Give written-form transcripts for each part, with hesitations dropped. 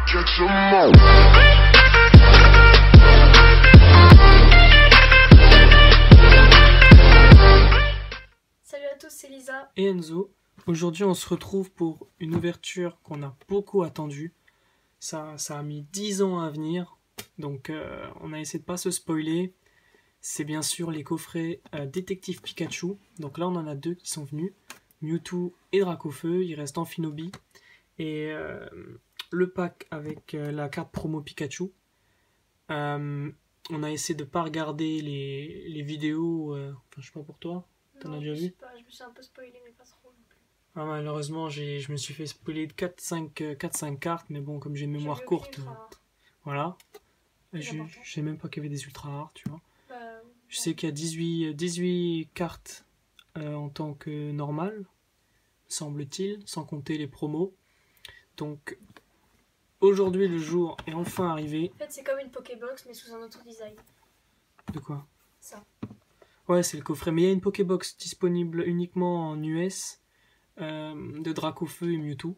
Salut à tous, c'est Lisa et Enzo. Aujourd'hui on se retrouve pour une ouverture qu'on a beaucoup attendue. Ça a mis 10 ans à venir, donc on a essayé de pas se spoiler. C'est bien sûr les coffrets Détective Pikachu. Donc là on en a deux qui sont venus, Mewtwo et Dracofeu. Il reste Amphinobi et le pack avec la carte promo Pikachu. On a essayé de pas regarder les vidéos, enfin je sais pas pour toi, t'en as déjà vu? Je me suis un peu spoilé mais pas trop non plus. Ah, malheureusement je me suis fait spoiler de 4-5 cartes, mais bon comme j'ai une mémoire courte, voilà. Je sais même pas qu'il y avait des ultra rares, tu vois. Je sais qu'il y a 18 cartes en tant que normal, semble-t-il, sans compter les promos. Donc aujourd'hui le jour est enfin arrivé. En fait c'est comme une Pokébox mais sous un autre design. De quoi? Ça. Ouais, c'est le coffret, mais il y a une Pokébox disponible uniquement en US de Dracofeu et Mewtwo.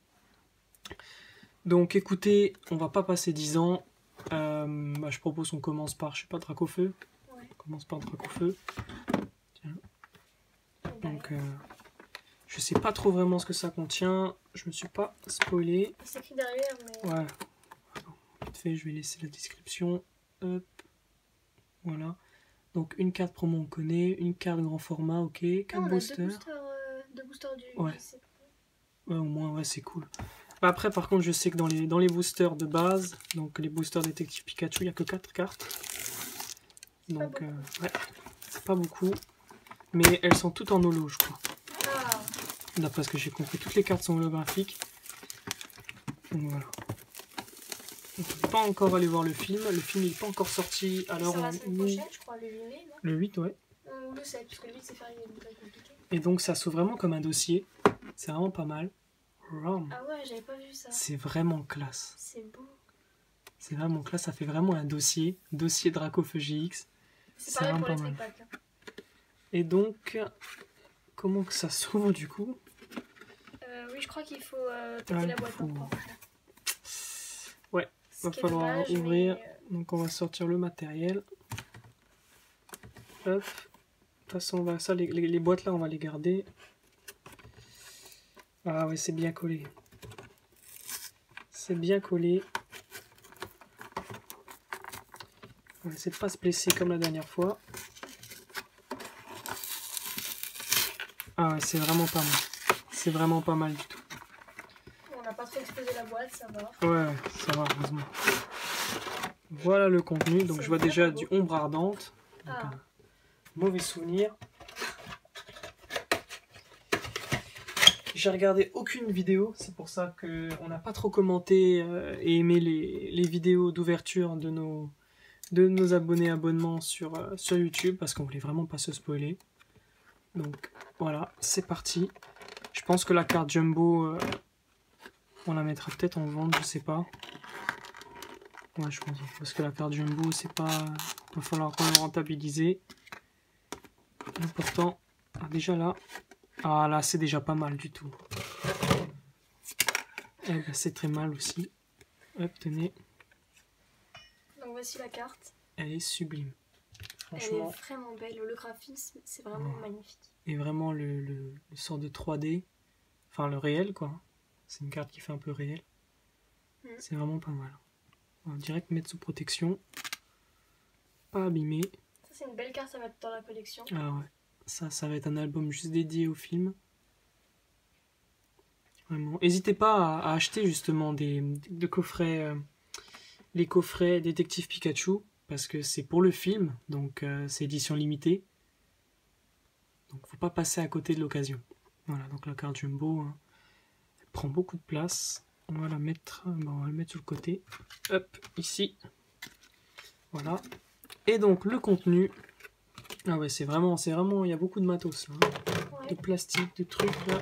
Donc écoutez, on va pas passer 10 ans. Je propose qu'on commence par, je sais pas, Dracofeu. Ouais. On commence par Dracofeu. Tiens. Donc je sais pas trop vraiment ce que ça contient. Je me suis pas spoilé. C'est écrit derrière mais... Ouais. Vite fait, je vais laisser la description. Hop. Voilà. Donc une carte promo on connaît, une carte grand format, ok, 4 boosters. Deux boosters du Ouais. lycée. Ouais, au moins, ouais, c'est cool. Après, par contre, je sais que dans les boosters de base, donc les boosters Détective Pikachu, il n'y a que 4 cartes. Donc, ouais, c'est pas beaucoup. Mais elles sont toutes en holo, je crois. Ah. D'après ce que j'ai compris, toutes les cartes sont holographiques. Donc voilà. On peut pas encore aller voir le film. Le film n'est pas encore sorti. Alors, la semaine prochaine, je crois, le 8 mai, non? Le 8, ouais. Ou le 7, parce que le 8 c'est férié, donc c'est compliqué. Et donc, ça s'ouvre vraiment comme un dossier. C'est vraiment pas mal. Ah ouais, j'avais pas vu ça. C'est vraiment classe. C'est beau. C'est vraiment classe, ça fait vraiment un dossier Dracofeu GX. C'est pareil pour les trick packs. Et donc, comment que ça s'ouvre du coup? Oui, je crois qu'il faut péter la boîte. Ouais, va falloir ouvrir. Donc on va sortir le matériel. Hop. De toute façon, les boîtes là, on va les garder. Ah ouais, c'est bien collé. C'est bien collé. On va essayer de pas se blesser comme la dernière fois. Ah ouais, c'est vraiment pas mal. C'est vraiment pas mal du tout. On n'a pas trop explosé la boîte, ça va. Ouais, ça va, heureusement. Voilà le contenu. Donc je vois déjà du ombre ardente. Donc, mauvais souvenir. J'ai regardé aucune vidéo, c'est pour ça qu'on n'a pas trop commenté et aimé les vidéos d'ouverture de nos abonnements sur YouTube, parce qu'on voulait vraiment pas se spoiler. Donc voilà, c'est parti. Je pense que la carte Jumbo, on la mettra peut-être en vente, je sais pas. Ouais, je pense, parce que la carte Jumbo, c'est pas... Il va falloir qu'on le rentabiliser. L'important, déjà là... Ah là, c'est déjà pas mal du tout. Eh ben, c'est très mal aussi. Hop, tenez. Donc voici la carte. Elle est sublime. Franchement. Elle est vraiment belle. Le graphisme, c'est vraiment magnifique. Et vraiment le sort de 3D. Enfin, le réel, quoi. C'est une carte qui fait un peu réel. C'est vraiment pas mal. On va direct mettre sous protection. Pas abîmé. Ça, c'est une belle carte à mettre dans la collection. Ah ouais. Ça va être un album juste dédié au film. Vraiment. N'hésitez pas à acheter justement des coffrets, les coffrets Détective Pikachu, parce que c'est pour le film, donc c'est édition limitée. Donc faut pas passer à côté de l'occasion. Voilà, donc la carte Jumbo, hein, elle prend beaucoup de place. On va la mettre, on va le mettre sur le côté. Hop, ici. Voilà. Et donc le contenu. Ah ouais, c'est vraiment, il y a beaucoup de matos là, hein. Ouais. De plastique, de trucs là.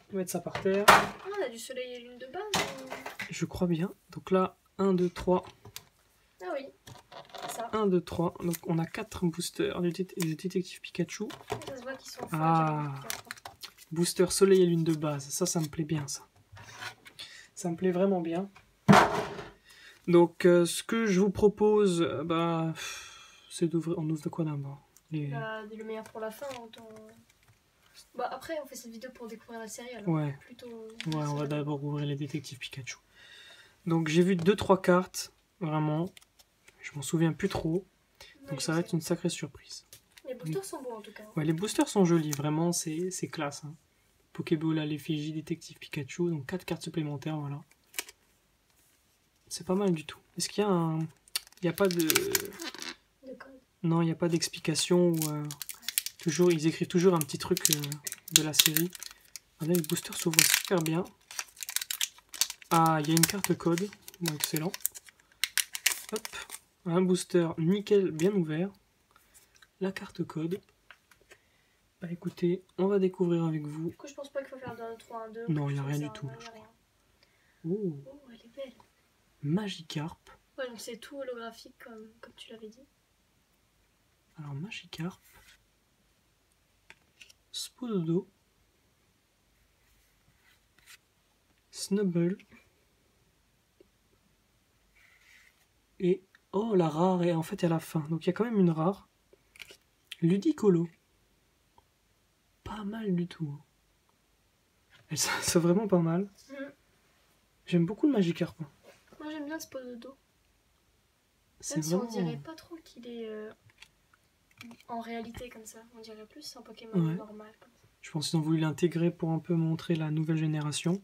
On va mettre ça par terre. Ah, on a du soleil et lune de base ou... Je crois bien. Donc là, 1, 2, 3. Ah oui, ça. 1, 2, 3. Donc on a 4 boosters du Détective Pikachu. Ça se voit qu'ils sont Booster soleil et lune de base. Ça me plaît bien ça. Ça me plaît vraiment bien. Donc, ce que je vous propose, c'est d'ouvrir. On ouvre de quoi d'abord? Le meilleur pour la fin. Bah, après, on fait cette vidéo pour découvrir la série. Alors Ouais. plutôt. Ouais, on va d'abord ouvrir les détectives Pikachu. Donc, j'ai vu 2-3 cartes, vraiment. Je m'en souviens plus trop. Donc, ça va être une sacrée surprise. Les boosters sont beaux en tout cas. Ouais, les boosters sont jolis, vraiment, c'est classe. Hein. Pokéball à l'effigie, détective Pikachu, donc 4 cartes supplémentaires, voilà. C'est pas mal du tout. Est-ce qu'il y a un... Il n'y a pas de... code. Non, il n'y a pas d'explication ou... Toujours, ils écrivent toujours un petit truc de la série. Là, le booster s'ouvre super bien. Ah, il y a une carte code. Bon, excellent. Hop, un booster nickel bien ouvert. La carte code. Bah écoutez, on va découvrir avec vous. Du coup, je pense pas qu'il faut faire de 3, 1, 2. Non, il n'y a rien du tout. Oh, elle est belle. Magikarp. Ouais, donc c'est tout holographique comme tu l'avais dit. Alors, Magikarp. Spododo. Snubble. Et, oh, la rare est en fait à la fin. Donc, il y a quand même une rare. Ludicolo. Pas mal du tout. C'est vraiment pas mal. J'aime beaucoup le Magikarp. Moi, j'aime bien Spododo. C'est si vraiment... on dirait pas trop qu'il est en réalité comme ça. On dirait plus un Pokémon normal. Comme ça. Je pense qu'ils ont voulu l'intégrer pour un peu montrer la nouvelle génération.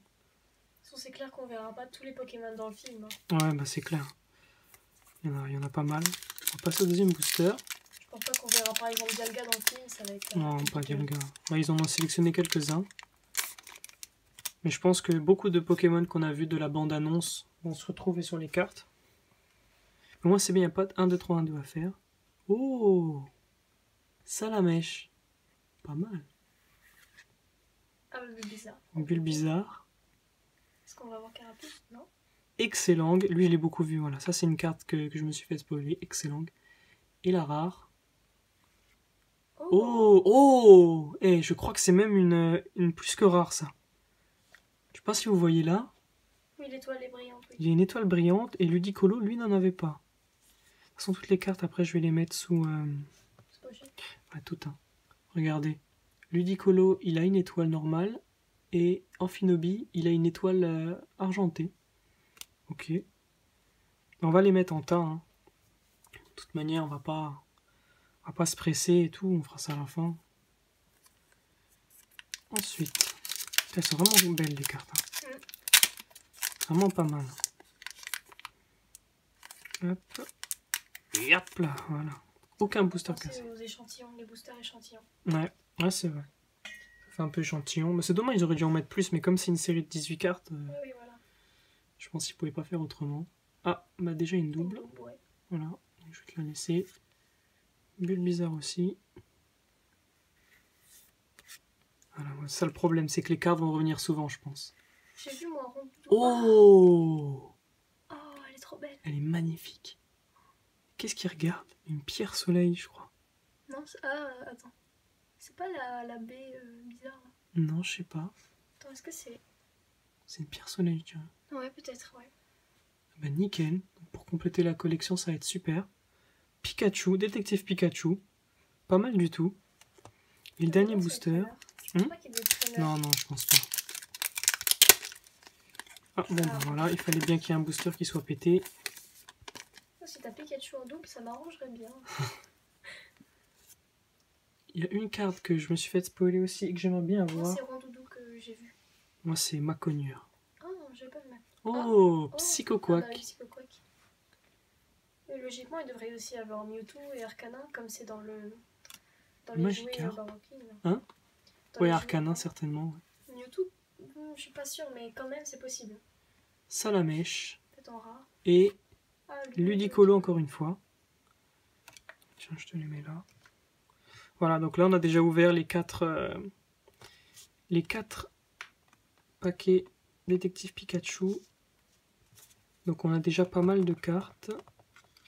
C'est clair qu'on verra pas tous les Pokémon dans le film. Ouais, bah c'est clair. Il y en a pas mal. On va passer au deuxième booster. Je pense pas qu'on verra par exemple Dialga dans le film, ça va être... Non, pas Dialga. Ouais, ils en ont sélectionné quelques-uns. Mais je pense que beaucoup de Pokémon qu'on a vus de la bande-annonce vont se retrouver sur les cartes. Mais moi, c'est bien, il n'y a pas de 1, 2, 3, 1, 2 à faire. Oh, Salamèche. Pas mal. Ah, le bizarre. Bulle bizarre. Est-ce qu'on va voir Carapuce? Non. Excellent. Lui, je l'ai beaucoup vu. Voilà, ça, c'est une carte que je me suis fait spoiler. Excellent. Et la rare. Oh, eh, je crois que c'est même une plus que rare, ça. Je sais pas si vous voyez là. Oui, l'étoile est brillante. Oui. Il y a une étoile brillante et Ludicolo, lui, n'en avait pas. De toute façon, toutes les cartes, après, je vais les mettre sous... Ouais, tout un. Regardez. Ludicolo, il a une étoile normale. Et Amphinobi, il a une étoile argentée. Ok. On va les mettre en tas. Hein. De toute manière, on va pas se presser et tout. On fera ça à la fin. Ensuite. Elles sont vraiment belles, les cartes. Hein. Vraiment pas mal. Hop. Et hop là, voilà. Aucun booster cassé. Aux échantillons, les boosters échantillons. Ouais, c'est vrai. Ça fait un peu échantillon. Mais c'est dommage, ils auraient dû en mettre plus. Mais comme c'est une série de 18 cartes, oui, voilà. Je pense qu'ils pouvaient pas faire autrement. Ah, bah déjà une double. Ouais. Voilà, je vais te la laisser. Bulle bizarre aussi. Voilà, c'est ça le problème, c'est que les cartes vont revenir souvent, je pense. J'ai vu moi rond. Oh, elle est trop belle. Elle est magnifique. Qu'est-ce qu'il regarde? Une pierre soleil, je crois. Non, attends. C'est pas la baie bizarre là? Non, je sais pas. Attends, est-ce que c'est... C'est une pierre soleil, tu vois. Ouais, peut-être, ouais. Bah nickel. Pour compléter la collection, ça va être super. Pikachu, détective Pikachu. Pas mal du tout. Et le dernier booster. Je pense pas qu'il y ait des traîneurs. Non, je pense pas. Ah bon, bah voilà, il fallait bien qu'il y ait un booster qui soit pété. Si t'as Pikachu en double, ça m'arrangerait bien. Il y a une carte que je me suis fait spoiler aussi et que j'aimerais bien avoir. Moi, c'est Rondoudou que j'ai vu. Moi, c'est Maconieur. Ah non, j'ai pas le même. Oh, Psychoquack. Psychoquack. Et logiquement, il devrait aussi avoir Mewtwo et Arcana, comme c'est dans le... Dans les Magikarp. jouets Hein? Oui, Arcana, certainement. Ouais. Mewtwo, je suis pas sûre, mais quand même, c'est possible. Salamèche. Peut-être en rare. Et Ludicolo encore une fois. Tiens, je te les mets là. Voilà, donc là on a déjà ouvert les 4 paquets détective Pikachu. Donc on a déjà pas mal de cartes.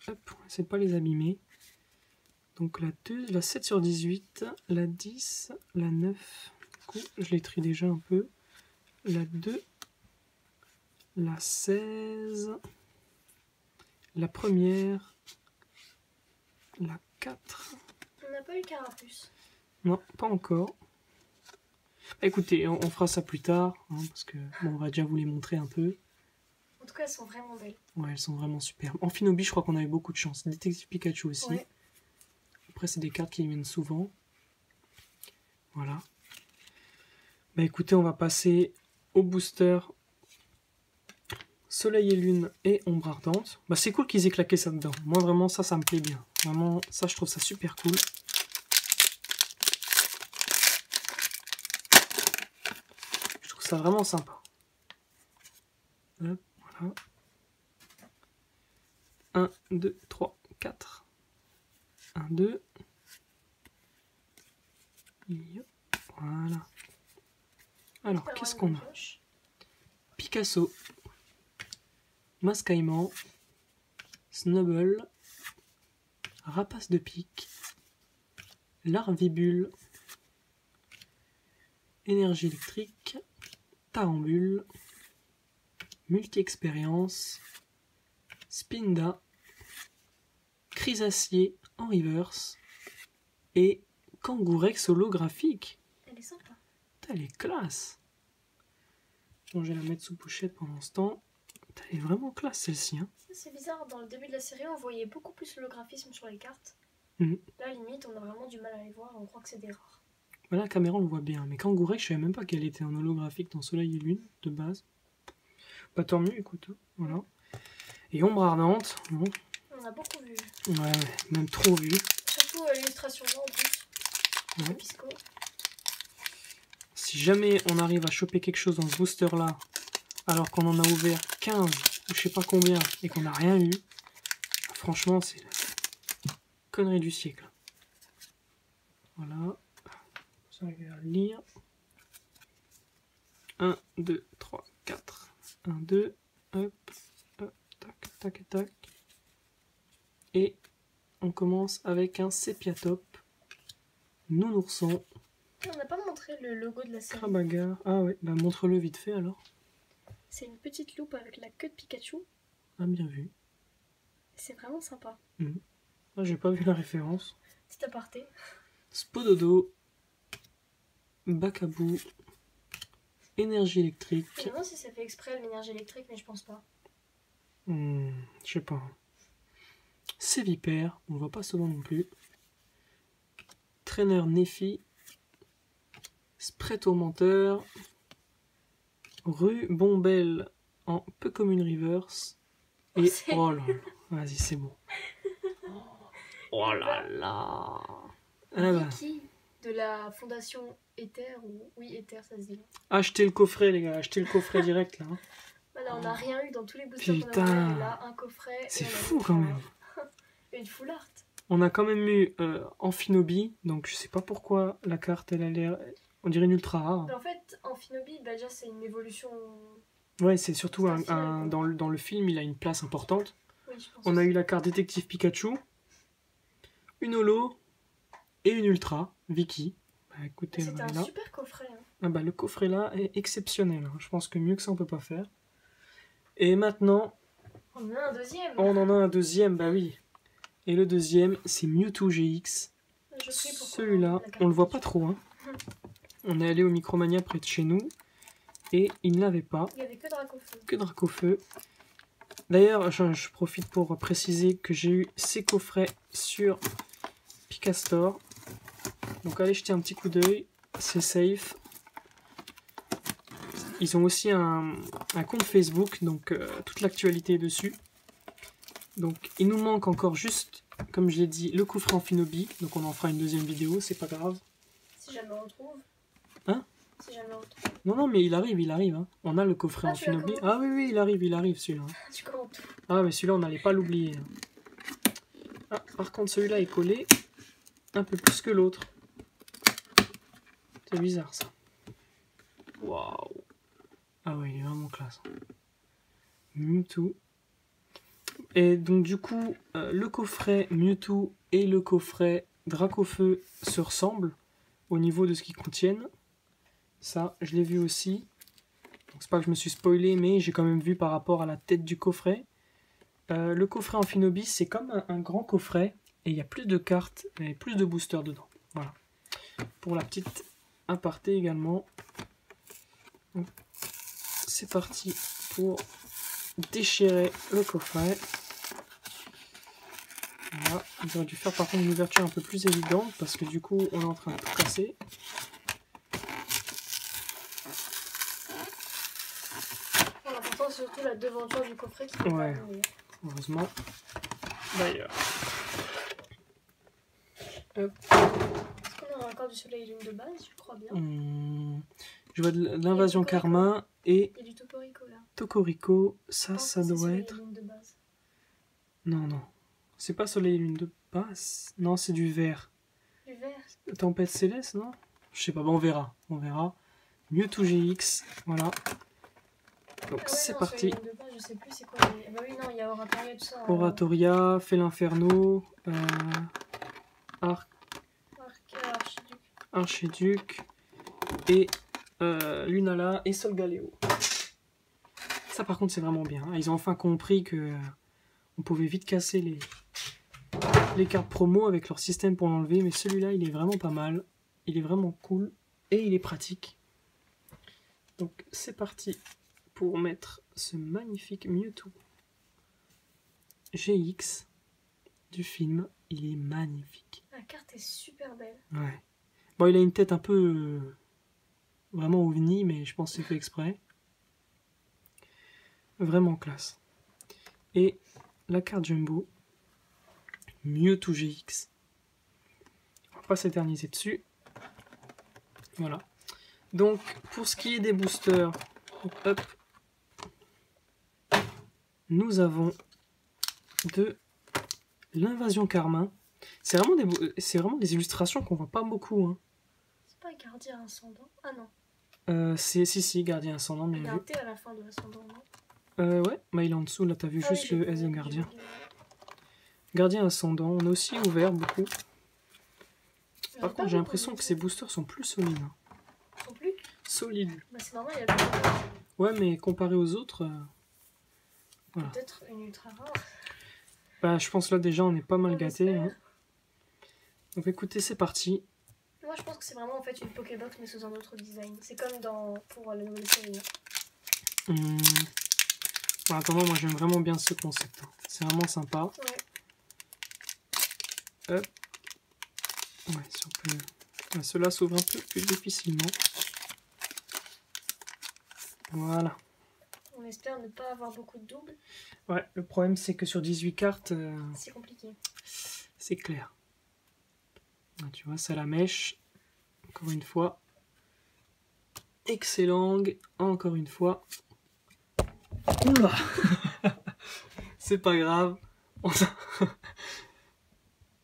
Hop, on essaie de pas les abîmer. Donc la 7 sur 18, la 10, la 9. Du coup, je les trie déjà un peu. La 2, la 16. la première, la 4. On n'a pas eu Carapuce. Non, pas encore. Écoutez, on fera ça plus tard, hein, parce que bon, on va déjà vous les montrer un peu. En tout cas, elles sont vraiment belles. Ouais, elles sont vraiment superbes. Amphinobi, je crois qu'on a eu beaucoup de chance. Détective Pikachu aussi. Ouais. Après, c'est des cartes qui viennent souvent. Voilà. Bah écoutez, on va passer au booster Soleil et Lune et Ombre Ardente. Bah c'est cool qu'ils aient claqué ça dedans. Moi vraiment ça me plaît bien. Vraiment ça je trouve ça super cool. Je trouve ça vraiment sympa. Hop, voilà. 1, 2, 3, 4. 1, 2. Voilà. Alors, qu'est-ce qu'on a? Picasso, Mascaïman, Snubble, Rapace de pique, Larvibule, Énergie électrique, Tarambule, Multi-expérience, Spinda, Chrysacier en reverse et Kangourex holographique. Elle est sympa. Elle est classe. Bon, je vais la mettre sous pochette pendant ce temps. Elle est vraiment classe celle-ci. Hein. C'est bizarre, dans le début de la série, on voyait beaucoup plus l'holographisme sur les cartes. Mhm. Là, limite, on a vraiment du mal à les voir, on croit que c'est des rares. Voilà, la caméra on le voit bien. Mais Kangourex, je savais même pas qu'elle était en holographique dans Soleil et Lune, de base. Bah tant mieux, écoute. Voilà. Et Ombre Ardente, bon. On a beaucoup vu. Ouais, même trop vu. Surtout l'illustration là en plus. Ouais. Pisco. Si jamais on arrive à choper quelque chose dans ce booster là, alors qu'on en a ouvert 15 ou je sais pas combien et qu'on n'a rien eu, franchement c'est la connerie du siècle. Voilà. Ça, je vais le lire. 1, 2, 3, 4. 1, 2, hop, hop, tac, tac, tac. Et on commence avec un sépia top. Nounourson. On n'a pas montré le logo de la série. Krabagar. Ah ouais, bah montre-le vite fait alors. C'est une petite loupe avec la queue de Pikachu. Ah bien vu. C'est vraiment sympa. Ah, j'ai pas vu la référence. Petit aparté. Spododo. Bacabou. Énergie électrique. Je me demande si ça fait exprès l'énergie électrique, mais je pense pas. Je sais pas. Sévipère, on le voit pas souvent non plus. Trainer Nefi. Spreto menteur. Rue Bombelle en peu commune reverse. Et oh là là, vas-y c'est bon. Oh là là. Ah bah. Vicky de la fondation Ether, ou oui Ether ça se dit. Achetez le coffret les gars, achetez le coffret direct là. Voilà, on n'a rien eu dans tous les boosters qu'on a Putain. eu, là un coffret. C'est fou quand même. Une full art. On a quand même eu Amphinobi, donc je sais pas pourquoi la carte elle a l'air... On dirait une ultra rare. Mais en fait, Amphinobi, bah déjà c'est une évolution. Ouais, c'est surtout C'est un film, dans le film, il a une place importante. Oui, je pense. On a eu la carte Détective Pikachu, une holo et une ultra, Vicky. Bah écoutez, C'était un là. super coffret. Hein. Ah bah le coffret là est exceptionnel, hein. Je pense que mieux que ça on peut pas faire. Et maintenant, On en a un deuxième. on en a un deuxième, bah oui. Et le deuxième, c'est Mewtwo GX. Je prie pour Celui-là, on le voit pas trop. Hein. On est allé au Micromania près de chez nous et il ne l'avait pas. Il n'y avait que Dracofeu. Que Dracofeu. D'ailleurs, je profite pour préciser que j'ai eu ces coffrets sur Picastore. Donc allez jeter un petit coup d'œil, c'est safe. Ils ont aussi un compte Facebook, donc toute l'actualité est dessus. Donc il nous manque encore juste, comme je l'ai dit, le coffret Amphinobi. Donc on en fera une deuxième vidéo, c'est pas grave. Si jamais on retrouve. Hein? Si jamais on retrouve. Non, mais il arrive. Hein. On a le coffret Amphinobi. Ah oui, il arrive celui-là. Tu commandes tout. Ah, mais celui-là, on n'allait pas l'oublier. Ah, par contre, celui-là est collé un peu plus que l'autre. C'est bizarre, ça. Waouh. Ah ouais, il est vraiment classe. Mewtwo. Et donc, du coup, le coffret Mewtwo et le coffret Dracofeu se ressemblent au niveau de ce qu'ils contiennent. Ça, je l'ai vu aussi. Donc, c'est pas que je me suis spoilé, mais j'ai quand même vu par rapport à la tête du coffret. Le coffret Amphinobi, c'est comme un grand coffret et il y a plus de cartes et plus de boosters dedans. Voilà. Pour la petite aparté également. C'est parti pour déchirer le coffret. Voilà. J'aurais dû faire par contre une ouverture un peu plus évidente parce que du coup on est en train de tout casser. L'important c'est surtout la devanture du coffret qui est Ouais. pas meilleure. Heureusement. D'ailleurs. Hop. Est-ce qu'on aura encore du soleil et lune de base? Je crois bien. Je vois de l'invasion Cocorico. Carmin et Il y a du Toporico là. Tocorico. Je Ça, pense ça que c'est doit soleil et être... lune de base. Non, non. C'est pas soleil et lune de base. Non, c'est du vert. Du vert. Tempête céleste, non? Je sais pas, bon, on verra. On verra. Mewtwo GX, voilà. Donc Ah ouais, c'est non, parti. soleil et lune de base, je sais plus c'est quoi. Ah bah oui, non, il y a Oratoria et tout ça. Oratoria, Félinferno, Archiduc. Archiduc et Lunala et Solgaleo. Ça par contre c'est vraiment bien. Hein. Ils ont enfin compris que on pouvait vite casser les cartes promo avec leur système pour l'enlever, mais celui-là il est vraiment pas mal. Il est vraiment cool et il est pratique. Donc c'est parti pour mettre ce magnifique Mewtwo GX du film. Il est magnifique. La carte est super belle. Ouais. Bon, il a une tête un peu vraiment ovni, mais je pense que c'est fait exprès. Vraiment classe. Et la carte Jumbo, Mewtwo GX. On va pas s'éterniser dessus. Voilà. Donc, pour ce qui est des boosters, hop, nous avons de l'invasion Carmin. C'est vraiment des illustrations qu'on voit pas beaucoup. Hein. C'est pas gardien ascendant? Ah non. Si, gardien ascendant, bien vu. Gardé à la fin de l'ascendant, non? Ouais, mais il est en dessous, là t'as vu Ah juste oui, le S de gardien. Gardien ascendant, on a aussi ouvert beaucoup. Par contre, j'ai l'impression que ces boosters sont plus solides. Hein. Ils sont plus? Solides. Bah c'est normal, il y a plus de... Ouais, mais comparé aux autres, voilà. Peut-être une ultra rare. Bah, je pense là déjà on est pas mal On gâté. l'espère. Hein. Donc écoutez, c'est parti. Moi je pense que c'est vraiment en fait une Pokébox mais sous un autre design. C'est comme pour la nouvelle série. En attendant, moi j'aime vraiment bien ce concept. Hein. C'est vraiment sympa. Ouais. Hop. Ouais, si on peut... Ouais, cela s'ouvre un peu plus difficilement. Voilà. On espère ne pas avoir beaucoup de doubles. Ouais, le problème c'est que sur 18 cartes, C'est compliqué. c'est clair. Ah, tu vois, ça la mèche. Encore une fois. Excellent. Encore une fois. Oula. C'est pas grave.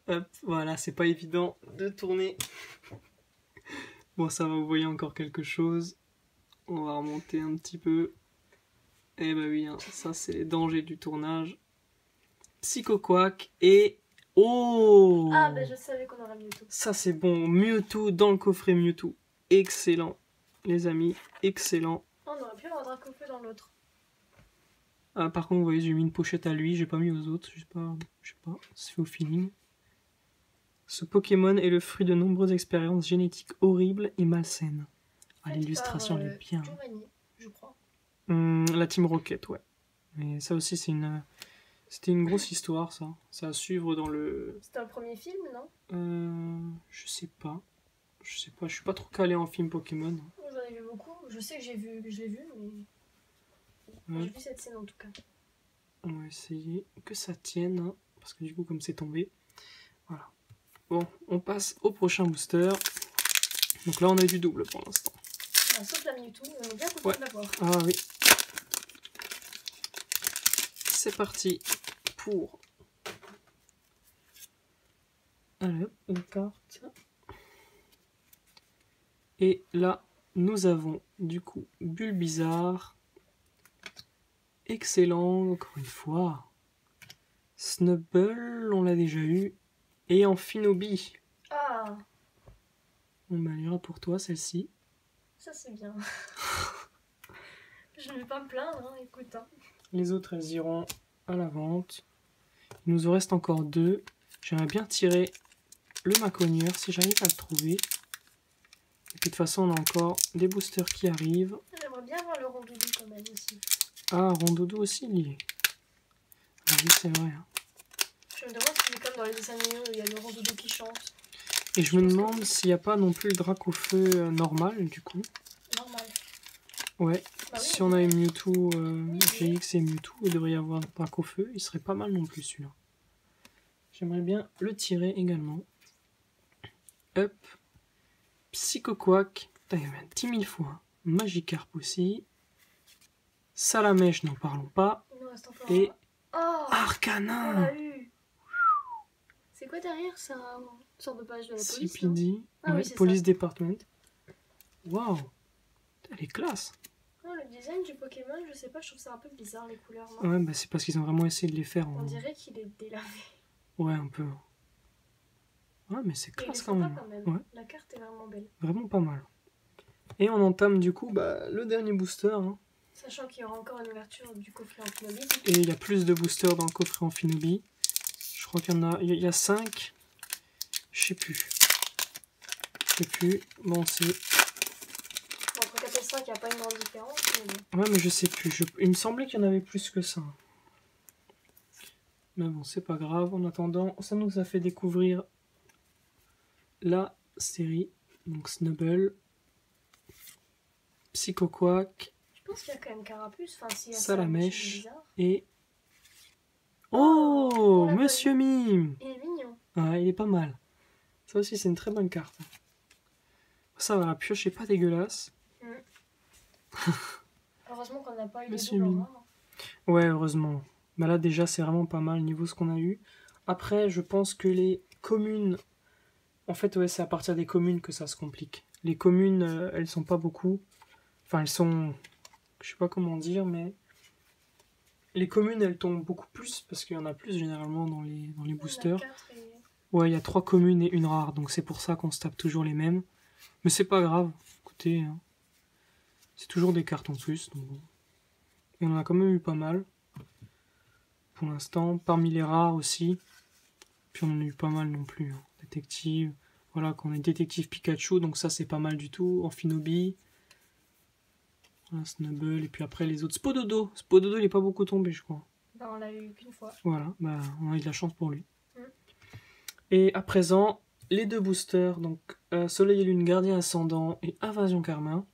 Hop, voilà, c'est pas évident de tourner. Bon, ça va, vous voyez encore quelque chose. On va remonter un petit peu. Eh ben oui, hein, ça c'est les dangers du tournage. Psychoquack et... Oh! Ah bah je savais qu'on aurait Mewtwo. Ça c'est bon, Mewtwo dans le coffret Mewtwo. Excellent, les amis, excellent. Oh, on aurait pu avoir Dracofeu dans l'autre. Ah, par contre, vous voyez, j'ai mis une pochette à lui, j'ai pas mis aux autres, je sais pas, c'est fait au feeling. Ce Pokémon est le fruit de nombreuses expériences génétiques horribles et malsaines. Ah, l'illustration elle est bien. Giovanni, je crois. La Team Rocket, ouais. Mais ça aussi, c'était une grosse histoire, ça. C'est à suivre dans le... C'était un premier film, non? Je sais pas. Je suis pas trop calé en film Pokémon. J'en ai vu beaucoup. Je sais que je l'ai vu, mais... Ouais. J'ai vu cette scène en tout cas. On va essayer que ça tienne, hein, parce que du coup, comme c'est tombé. Voilà. Bon, on passe au prochain booster. Donc là, on a eu du double pour l'instant. Bah, sauf la Mewtwo, on est bien content de l'avoir. Ah oui. C'est parti pour... Alors, une carte. Et là, nous avons du coup Bulbizarre. Excellent, encore une fois. Snubbull, on l'a déjà eu. Et Amphinobi. Ah, On bah, elle ira pour toi, celle-ci. ça c'est bien. Je ne vais pas me plaindre, hein, écoute. Hein. Les autres, elles iront à la vente. Il nous en reste encore 2. J'aimerais bien tirer le Maconieur si j'arrive à le trouver. Et puis de toute façon, on a encore des boosters qui arrivent. J'aimerais bien voir le rondoudou quand même aussi. Ah, Rondoudou aussi, il y est. Ah oui, c'est vrai. Hein. Je me demande si c'est comme dans les dessins animés où il y a le rondoudou qui chante. Et je me demande s'il n'y a pas non plus le Dracofeu normal, du coup. Normal. Ouais, Bah oui, si on a une Mewtwo oui. GX et Mewtwo, il devrait y avoir un Dracofeu. Il serait pas mal non plus, celui-là. J'aimerais bien le tirer également. Hop. Psychoquack. Putain, il y avait 10 000 fois. Magikarp aussi. Salamèche, n'en parlons pas. Il nous reste encore Et un. Oh, on Arcanin. l'a eu. C'est quoi derrière? C'est une sorte de page de la police, non? CPD. Ah Ouais, oui, c'est Police ça. Department. Waouh. Elle est classe. Oh, le design du Pokémon, je sais pas, je trouve ça un peu bizarre les couleurs, non? Ouais, bah c'est parce qu'ils ont vraiment essayé de les faire en... On dirait qu'il est délavé. Ouais, un peu. Ouais, mais c'est Mais il est classe quand sympa même. quand même. Ouais, La carte est vraiment belle. vraiment pas mal. Et on entame du coup le dernier booster. Hein. Sachant qu'il y aura encore une ouverture du coffret Amphinobi. Et il y a plus de boosters dans le coffret Amphinobi. Je crois qu'il y en a... Il y a 5. Je sais plus. Je sais plus. Bon, c'est... Bon, entre 4 et 5, il n'y a pas une grande différence. Mais bon. Ouais, mais je sais plus. Il me semblait qu'il y en avait plus que ça. Mais bon, c'est pas grave. En attendant, ça nous a fait découvrir la série. Donc Snubble, Psychoquack Je pense qu'il y a quand même Carapuce. Enfin, s'il y a Salamèche. c'est bizarre. et... Oh, on l'a pas Monsieur Mime. Il est mignon. Ouais, il est pas mal. Ça aussi, c'est une très bonne carte. Ça va, la pioche est pas dégueulasse. Heureusement qu'on n'a pas eu Monsieur de double Mime. rare. Ouais, heureusement. Bah là, déjà, c'est vraiment pas mal niveau ce qu'on a eu. Après, je pense que les communes... En fait, ouais, c'est à partir des communes que ça se complique. Les communes, elles sont pas beaucoup. Enfin, elles sont... Je sais pas comment dire, mais... Les communes, elles tombent beaucoup plus, parce qu'il y en a plus généralement dans les boosters. Il y en a 4 et... Ouais, il y a 3 communes et une rare, donc c'est pour ça qu'on se tape toujours les mêmes. Mais c'est pas grave, écoutez, hein. C'est toujours des cartes en plus. Donc bon. Et on en a quand même eu pas mal. Pour l'instant, parmi les rares aussi. Puis on en a eu pas mal non plus. Hein. Détective, voilà, qu'on a détective Pikachu, donc ça c'est pas mal du tout. Amphinobi. Voilà, Snubble, et puis après les autres. Spododo, Spododo il est pas beaucoup tombé, je crois. Ben, on l'a eu qu'une fois. Voilà, bah, on a eu de la chance pour lui. Mm. Et à présent, les 2 boosters, donc Soleil et Lune, Gardien Ascendant et Invasion Carmin.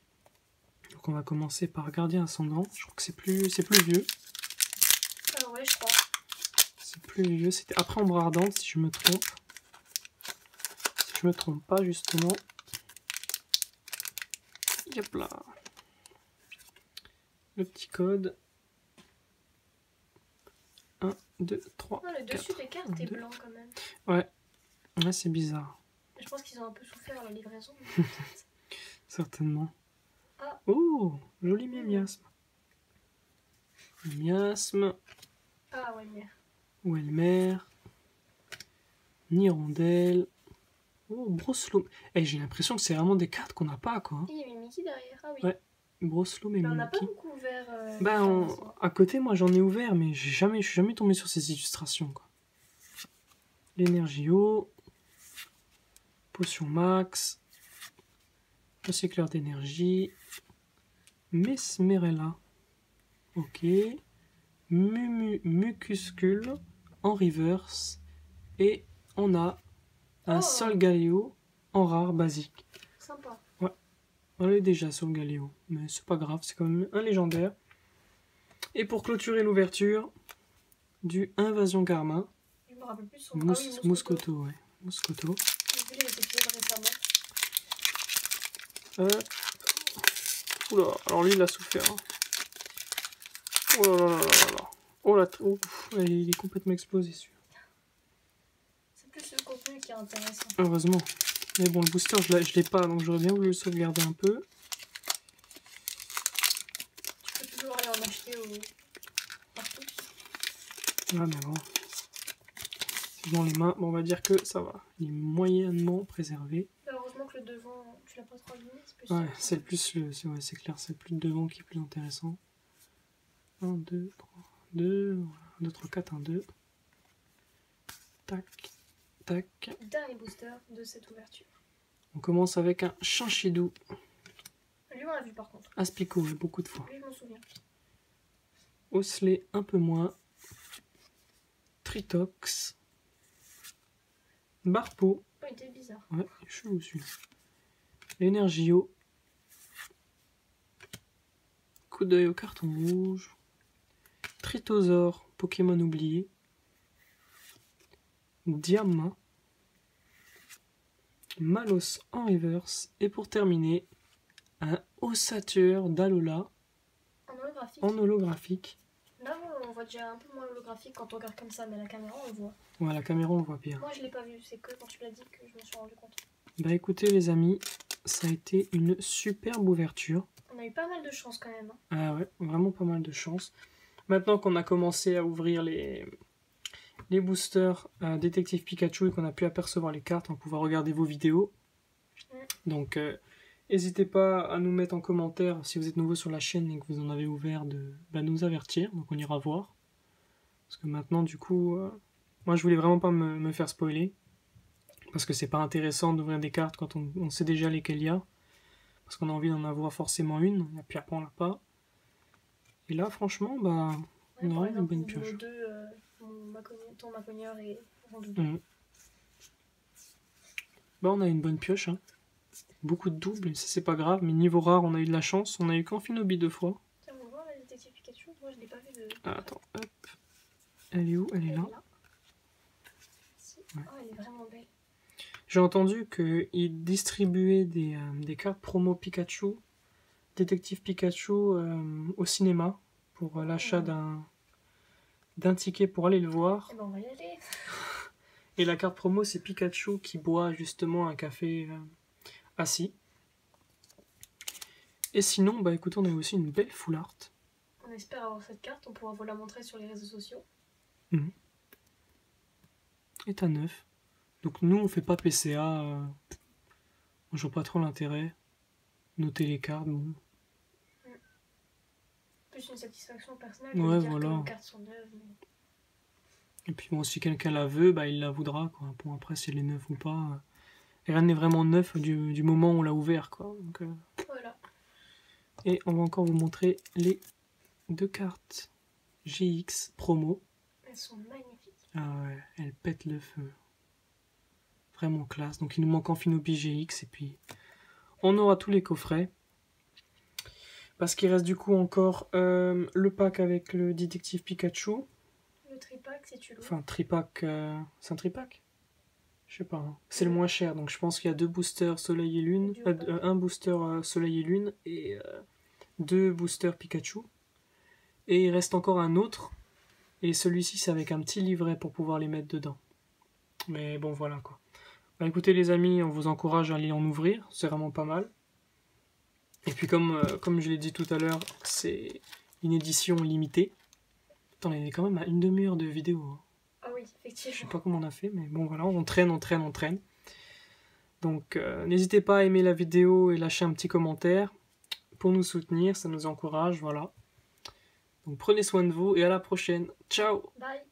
Donc on va commencer par Gardien Ascendant. Je crois que c'est plus vieux. Ah ouais, je crois. C'est plus vieux. C'était après Ombre Ardente, si je me trompe. Si je me trompe pas, justement. Yep là. Le petit code. 1, 2, 3, Ah, le 4. dessus des cartes est 2. blanc quand même. Ouais. Ouais, c'est bizarre. Je pense qu'ils ont un peu souffert la livraison. Certainement. Ah. Oh, joli miasme. Miasme. Ah ouais, merde. Welmer. Nirondelle. Oh, Broslom. Eh, j'ai l'impression que c'est vraiment des cartes qu'on n'a pas, quoi. Il y avait Mickey derrière. Ah oui. Ouais. Broslom et Mais on n'a pas Mickey. beaucoup ouvert. Bah, à côté, moi, j'en ai ouvert, mais je suis jamais tombé sur ces illustrations, quoi. L'énergie eau. Potion max. Recycleur d'énergie. Mesmerella. Ok. Mucuscule en reverse. Et on a un Oh. Solgaleo en rare basique. Sympa. On l'a déjà Solgaleo, mais c'est pas grave, c'est quand même un légendaire. Et pour clôturer l'ouverture du Invasion Carmin, Je me rappelle plus son nom. Ah oui, Mouscoto, ouais. Mouscoto. J'ai vu les épisodes récemment. Oula, alors lui il a souffert. Hein. Oh là là là là là. Oh là, il est complètement explosé celui-là. C'est plus le contenu qui est intéressant. Heureusement. Mais bon, le booster je l'ai pas, donc j'aurais bien voulu le sauvegarder un peu. Tu peux toujours aller en acheter partout. Ah mais bon. C'est dans les mains, bon, on va dire que ça va. Il est moyennement préservé. Heureusement que le devant, tu l'as pas trop abîmé. Ouais, c'est le plus, c'est clair, c'est le plus de devant qui est plus intéressant. 1, 2, 3, 2, voilà. 1, 2, 3, 4, 1, 2. Tac, tac. Dernier booster de cette ouverture. On commence avec un Chinchidou. Lui, on l'a vu par contre. Aspico, beaucoup de fois. Lui, je m'en souviens. Osselet, un peu moins. Tritox. Barpo. Oh, il était bizarre. Ouais, il est chelou celui-là. Energio. Coup d'œil au carton rouge. Tritosaur, Pokémon oublié. Diamant. Malos en reverse. Et pour terminer, un Ossature d'Alola En holographique. en holographique. Là, on voit déjà un peu moins holographique quand on regarde comme ça, mais la caméra, on le voit. Ouais, la caméra on le voit bien. Moi, je l'ai pas vu, c'est que quand tu l'as dit que je me suis rendu compte. Bah écoutez les amis, ça a été une superbe ouverture. On a eu pas mal de chance quand même. Hein. Ah ouais, vraiment pas mal de chance. Maintenant qu'on a commencé à ouvrir les boosters Détective Pikachu et qu'on a pu apercevoir les cartes, on va pouvoir regarder vos vidéos. Donc n'hésitez pas à nous mettre en commentaire si vous êtes nouveau sur la chaîne et que vous en avez ouvert de nous avertir. Donc on ira voir. Parce que maintenant du coup, moi je voulais vraiment pas me faire spoiler. Parce que c'est pas intéressant d'ouvrir des cartes quand on sait déjà lesquelles il y a. Parce qu'on a envie d'en avoir forcément une, et puis après on l'a pas. Et là franchement, bah, on aura une bonne pioche. Nos deux, ton Macogneur et Rondoudou. Bah on a une bonne pioche, hein. Beaucoup de doubles, ça c'est pas grave, mais niveau rare on a eu de la chance, on a eu qu'Amphinobi 2 fois. Tiens, on voit la détective Pikachu, moi je l'ai pas vu de... Ah, attends, hop. Elle est où? Elle est là. Ouais. Oh, elle est vraiment belle. J'ai entendu qu'ils distribuaient des cartes promo Pikachu, Détective Pikachu au cinéma pour l'achat d'un ticket pour aller le voir. Eh ben on va y aller. Et la carte promo c'est Pikachu qui boit justement un café assis. Et sinon, bah écoutez, on a aussi une belle full art. On espère avoir cette carte, on pourra vous la montrer sur les réseaux sociaux. Et à 9. Donc nous on fait pas PCA, je vois pas trop l'intérêt. Noter les cartes, bon. Plus une satisfaction personnelle Ouais, de dire voilà. que nos cartes sont neuves. Mais... Et puis bon, si quelqu'un la veut, bah il la voudra, quoi. Bon, après si elle est neuve ou pas. Et rien n'est vraiment neuf du moment où on l'a ouvert, quoi. Donc, voilà. Et on va encore vous montrer les deux cartes GX promo. Elles sont magnifiques. Ah ouais, elles pètent le feu. Vraiment classe. Donc il nous manque Amphinobi GX et puis on aura tous les coffrets. Parce qu'il reste du coup encore le pack avec le détective Pikachu. Le tripack si tu le veux. Enfin, tripack, c'est un tripack? Je sais pas. Hein. C'est le moins cher, donc je pense qu'il y a 2 boosters Soleil et Lune. Un booster Soleil et Lune et 2 boosters Pikachu. Et il reste encore un autre. Et celui-ci, c'est avec un petit livret pour pouvoir les mettre dedans. Mais bon, voilà quoi. Bah écoutez les amis, on vous encourage à aller en ouvrir, c'est vraiment pas mal. Et puis comme je l'ai dit tout à l'heure, c'est une édition limitée. Attends, on est quand même à une demi-heure de vidéo. Hein. Ah oui, effectivement. Je sais pas comment on a fait, mais bon voilà, on traîne. Donc n'hésitez pas à aimer la vidéo et lâcher un petit commentaire pour nous soutenir, ça nous encourage, voilà. Donc prenez soin de vous et à la prochaine. Ciao! Bye!